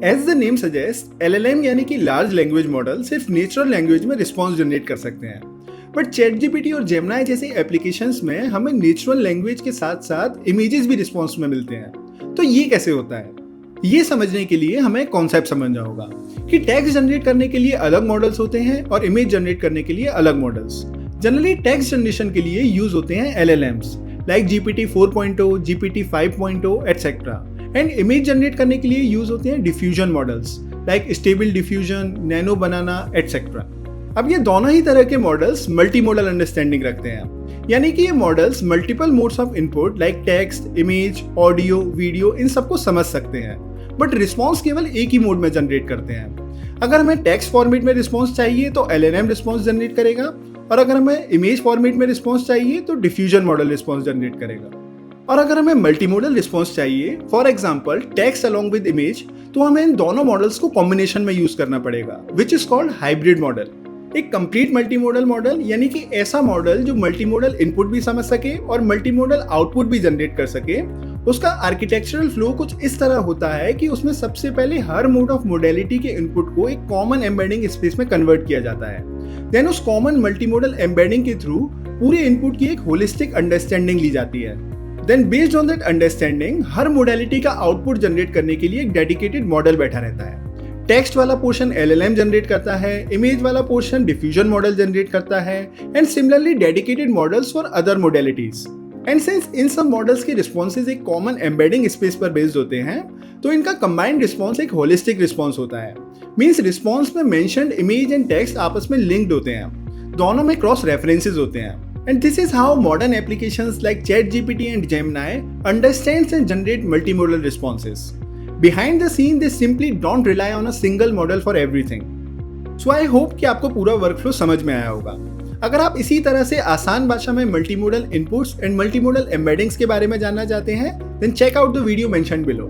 As the name suggest LLM यानी कि large language model सिर्फ नेचुरल लैंग्वेज में रिस्पॉन्स जनरेट कर सकते हैं। बट चैटजीपीटी और जेमिनी जैसी एप्लीकेशंस में हमें नेचुरल लैंग्वेज के साथ साथ इमेजेस भी रिस्पॉन्स में मिलते हैं। तो ये कैसे होता है, ये समझने के लिए हमें कॉन्सेप्ट समझना होगा कि टेक्स्ट जनरेट करने के लिए अलग मॉडल्स होते हैं और इमेज जनरेट करने के लिए अलग मॉडल्स। जनरली टेक्स्ट जनरेशन के लिए यूज होते हैं LLMs like GPT 4.0, GPT 5.0 etcetera. And image generate करने के लिए यूज होते हैं diffusion models like stable diffusion, nano banana etcetera. अब ये दोनों ही तरह के मॉडल्स मल्टी मॉडल अंडरस्टैंडिंग रखते हैं, यानी कि ये models multiple modes of input like text, image, audio, video इन सबको समझ सकते हैं, बट रिस्पॉन्स केवल एक ही मोड में जनरेट करते हैं। अगर हमें टेक्स्ट फॉर्मेट में रिस्पॉन्स चाहिए तो एलएलएम रिस्पॉन्स जनरेट करेगा, और अगर हमें इमेज फॉर्मेट में रिस्पॉन्स चाहिए तो डिफ्यूजन मॉडल रिस्पॉन्स जनरेट करेगा। और अगर हमें मल्टी मॉडल रिस्पॉन्स चाहिए, for example text along with image, तो हमें इन दोनों मॉडल्स को कॉम्बिनेशन में यूज करना पड़ेगा, which is called hybrid model. एक कंप्लीट मल्टी मॉडल मॉडल यानी कि ऐसा मॉडल जो मल्टी मॉडल इनपुट भी समझ सके और मल्टी मॉडल आउटपुट भी जनरेट कर सके। उसका आर्किटेक्चरल फ्लो कुछ इस तरह होता है कि उसमें सबसे पहले हर मोड ऑफ मोडेलिटी के इनपुट को एक कॉमन एम्बेडिंग स्पेस में कन्वर्ट किया जाता है। देन उस कॉमन मल्टी मॉडल एम्बेडिंग के थ्रू पूरे इनपुट की एक होलिस्टिक अंडरस्टैंडिंग ली जाती है। Then based on that understanding हर मोडेलिटी का आउटपुट जनरेट करने के लिए एक डेडिकेटेड मॉडल बैठा रहता है। टेक्स्ट वाला पोर्शन एलएलएम जनरेट करता है, इमेज वाला पोर्शन डिफ्यूजन मॉडल जनरेट करता है, and similarly dedicated models for other modalities. And since in सब मॉडल्स के रिस्पॉन्सेज एक कॉमन एम्बेडिंग स्पेस पर बेस्ड होते हैं, तो इनका कंबाइंड रिस्पॉन्स एक होलिस्टिक रिस्पॉन्स होता है। मींस रिस्पॉन्स में मेंशन्ड इमेज एंड टेक्स्ट आपस में लिंक्ड होते हैं, दोनों में क्रॉस रेफरेंसेस होते हैं। And this is how modern applications like ChatGPT and Gemini understands and generate multimodal responses. Behind the scene, they simply don't rely on a single model for everything. So I hope कि आपको पूरा workflow समझ में आया होगा। अगर आप इसी तरह से आसान भाषा में multimodal inputs and multimodal embeddings के बारे में जानना चाहते हैं, then check out the video mentioned below.